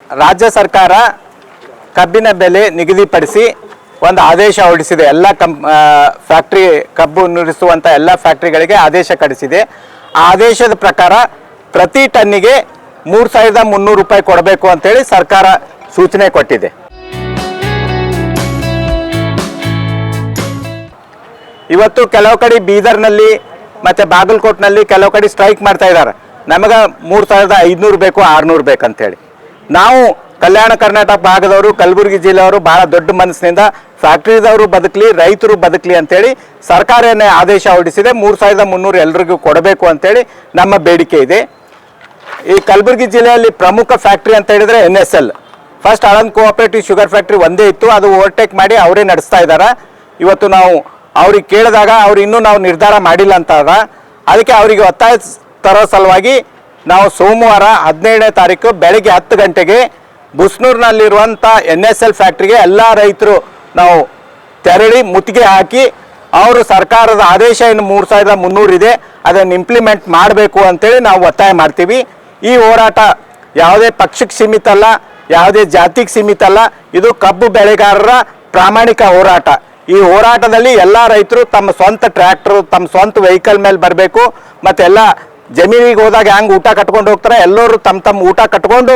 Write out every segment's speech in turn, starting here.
ರಾಜ್ಯ ಸರ್ಕಾರ ಕಬ್ಬಿನ ಬೆಲೆ ನಿಗದಿಪಡಿಸಿ ಒಂದು ಆದೇಶ ಹೊರಡಿಸಿದೆ. ಎಲ್ಲ ಫ್ಯಾಕ್ಟ್ರಿ ಕಬ್ಬು ನುರಿಸುವಂಥ ಎಲ್ಲ ಫ್ಯಾಕ್ಟ್ರಿಗಳಿಗೆ ಆದೇಶ ಕಳಿಸಿದೆ. ಆ ಆದೇಶದ ಪ್ರಕಾರ ಪ್ರತಿ ಟನ್ನಿಗೆ 3,300 ರೂಪಾಯಿ ಕೊಡಬೇಕು ಅಂತೇಳಿ ಸರ್ಕಾರ ಸೂಚನೆ ಕೊಟ್ಟಿದೆ. ಇವತ್ತು ಕೆಲವು ಕಡೆ ಬೀದರ್ನಲ್ಲಿ ಮತ್ತು ಬಾಗಲಕೋಟ್ನಲ್ಲಿ ಕೆಲವು ಕಡೆ ಸ್ಟ್ರೈಕ್ ಮಾಡ್ತಾ ಇದ್ದಾರೆ. ನಮಗೆ 3,500 ಬೇಕು, 600 ಬೇಕಂತೇಳಿ. ನಾವು ಕಲ್ಯಾಣ ಕರ್ನಾಟಕ ಭಾಗದವರು, ಕಲಬುರಗಿ ಜಿಲ್ಲೆಯವರು ಭಾಳ ದೊಡ್ಡ ಮನಸ್ಸಿನಿಂದ ಫ್ಯಾಕ್ಟ್ರಿದವರು ಬದುಕಲಿ, ರೈತರು ಬದುಕಲಿ ಅಂತೇಳಿ ಸರ್ಕಾರನೇ ಆದೇಶ ಹೊರಡಿಸಿದೆ. 3,300 ಎಲ್ರಿಗೂ ಕೊಡಬೇಕು ಅಂತೇಳಿ ನಮ್ಮ ಬೇಡಿಕೆ ಇದೆ. ಈ ಕಲಬುರಗಿ ಜಿಲ್ಲೆಯಲ್ಲಿ ಪ್ರಮುಖ ಫ್ಯಾಕ್ಟ್ರಿ ಅಂತ ಹೇಳಿದರೆ NSL. First Aland cooperative sugar factory ಒಂದೇ ಇತ್ತು, ಅದು ಓವರ್ಟೇಕ್ ಮಾಡಿ ಅವರೇ ನಡೆಸ್ತಾ ಇದ್ದಾರೆ. ಇವತ್ತು ನಾವು ಅವ್ರಿಗೆ ಕೇಳಿದಾಗ ಅವ್ರು ಇನ್ನೂ ನಾವು ನಿರ್ಧಾರ ಮಾಡಿಲ್ಲ ಅಂತಾರ. ಅದಕ್ಕೆ ಅವರಿಗೆ ಒತ್ತಾಯ ತರೋ ಸಲುವಾಗಿ ನಾವು ಸೋಮವಾರ 17ನೇ ತಾರೀಕು ಬೆಳಗ್ಗೆ 10 ಗಂಟೆಗೆ ಬುಸ್ನೂರಿನಲ್ಲಿರುವಂಥ NSL ಫ್ಯಾಕ್ಟ್ರಿಗೆ ಎಲ್ಲ ರೈತರು ನಾವು ತೆರಳಿ ಮುತ್ತಿಗೆ ಹಾಕಿ ಅವರು ಸರ್ಕಾರದ ಆದೇಶ ಏನು 3,300 ಇದೆ ಅದನ್ನು ಇಂಪ್ಲಿಮೆಂಟ್ ಮಾಡಬೇಕು ಅಂತೇಳಿ ನಾವು ಒತ್ತಾಯ ಮಾಡ್ತೀವಿ. ಈ ಹೋರಾಟ ಯಾವುದೇ ಪಕ್ಷಕ್ಕೆ ಸೀಮಿತ ಅಲ್ಲ, ಯಾವುದೇ ಜಾತಿಗೆ ಸೀಮಿತ ಅಲ್ಲ. ಇದು ಕಬ್ಬು ಬೆಳೆಗಾರರ ಪ್ರಾಮಾಣಿಕ ಹೋರಾಟ. ಈ ಹೋರಾಟದಲ್ಲಿ ಎಲ್ಲ ರೈತರು ತಮ್ಮ ಸ್ವಂತ ಟ್ರ್ಯಾಕ್ಟರ್, ತಮ್ಮ ಸ್ವಂತ ವೆಹಿಕಲ್ ಮೇಲೆ ಬರಬೇಕು. ಮತ್ತು ಎಲ್ಲ ಜಮೀನಿಗೆ ಹೋದಾಗ ಹೆಂಗೆ ಊಟ ಕಟ್ಕೊಂಡು ಹೋಗ್ತಾರೆ, ಎಲ್ಲರೂ ತಮ್ಮ ಊಟ ಕಟ್ಕೊಂಡು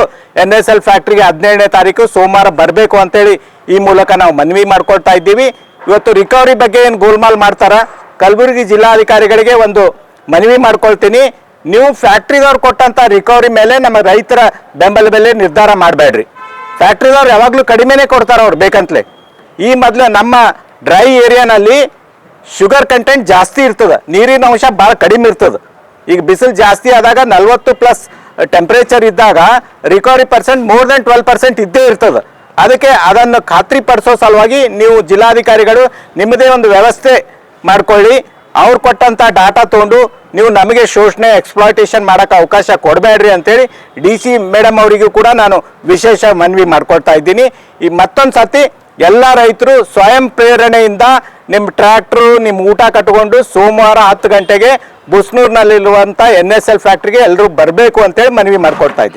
NSL ಫ್ಯಾಕ್ಟ್ರಿಗೆ 17ನೇ ತಾರೀಕು ಸೋಮವಾರ ಬರಬೇಕು ಅಂತೇಳಿ ಈ ಮೂಲಕ ನಾವು ಮನವಿ ಮಾಡ್ಕೊಳ್ತಾ ಇದ್ದೀವಿ. ಇವತ್ತು ರಿಕವರಿ ಬಗ್ಗೆ ಏನು ಗೋಲ್ಮಾಲ್ ಮಾಡ್ತಾರ, ಕಲಬುರಗಿ ಜಿಲ್ಲಾಧಿಕಾರಿಗಳಿಗೆ ಒಂದು ಮನವಿ ಮಾಡ್ಕೊಳ್ತೀನಿ. ನೀವು ಫ್ಯಾಕ್ಟ್ರಿದವ್ರು ಕೊಟ್ಟಂಥ ರಿಕವರಿ ಮೇಲೆ ನಮ್ಮ ರೈತರ ಬೆಂಬಲ ಬೆಲೆ ನಿರ್ಧಾರ ಮಾಡಬೇಡ್ರಿ. ಫ್ಯಾಕ್ಟ್ರಿದವ್ರು ಯಾವಾಗಲೂ ಕಡಿಮೆನೇ ಕೊಡ್ತಾರೆ ಅವ್ರು ಬೇಕಂತಲೇ. ಈ ಮೊದಲು ನಮ್ಮ ಡ್ರೈ ಏರಿಯಾನಲ್ಲಿ ಶುಗರ್ ಕಂಟೆಂಟ್ ಜಾಸ್ತಿ ಇರ್ತದೆ, ನೀರಿನ ಅಂಶ ಭಾಳ ಕಡಿಮೆ ಇರ್ತದೆ. ಈಗ ಬಿಸಿಲು ಜಾಸ್ತಿ ಆದಾಗ 40+ ಟೆಂಪ್ರೇಚರ್ ಇದ್ದಾಗ ರಿಕವರಿ ಪರ್ಸೆಂಟ್ ಮೋರ್ ದೆನ್ 12% ಇದ್ದೇ ಇರ್ತದೆ. ಅದಕ್ಕೆ ಅದನ್ನು ಖಾತ್ರಿಪಡಿಸೋ ಸಲುವಾಗಿ ನೀವು ಜಿಲ್ಲಾಧಿಕಾರಿಗಳು ನಿಮ್ಮದೇ ಒಂದು ವ್ಯವಸ್ಥೆ ಮಾಡ್ಕೊಳ್ಳಿ. ಅವ್ರು ಕೊಟ್ಟಂಥ ಡಾಟಾ ತೊಗೊಂಡು ನೀವು ನಮಗೆ ಶೋಷಣೆ, ಎಕ್ಸ್ಪ್ಲಾಯ್ಟೇಷನ್ ಮಾಡೋಕ್ಕೆ ಅವಕಾಶ ಕೊಡಬೇಡ್ರಿ ಅಂತೇಳಿ DC ಮೇಡಮ್ ಅವರಿಗೂ ಕೂಡ ನಾನು ವಿಶೇಷ ಮನವಿ ಮಾಡ್ಕೊಳ್ತಾ ಇದ್ದೀನಿ. ಈ ಮತ್ತೊಂದು ಸತಿ ಎಲ್ಲ ರೈತರು ಸ್ವಯಂ ಪ್ರೇರಣೆಯಿಂದ ನಿಮ್ಮ ಟ್ರ್ಯಾಕ್ಟ್ರು, ನಿಮ್ಮ ಊಟ ಕಟ್ಕೊಂಡು ಸೋಮವಾರ 10 ಗಂಟೆಗೆ ಬುಸ್ನೂರಿನಲ್ಲಿರುವಂಥ NSL ಫ್ಯಾಕ್ಟ್ರಿಗೆ ಎಲ್ಲರೂ ಬರಬೇಕು ಅಂತೇಳಿ ಮನವಿ ಮಾಡ್ಕೊಳ್ತಾ ಇದ್ದೀನಿ.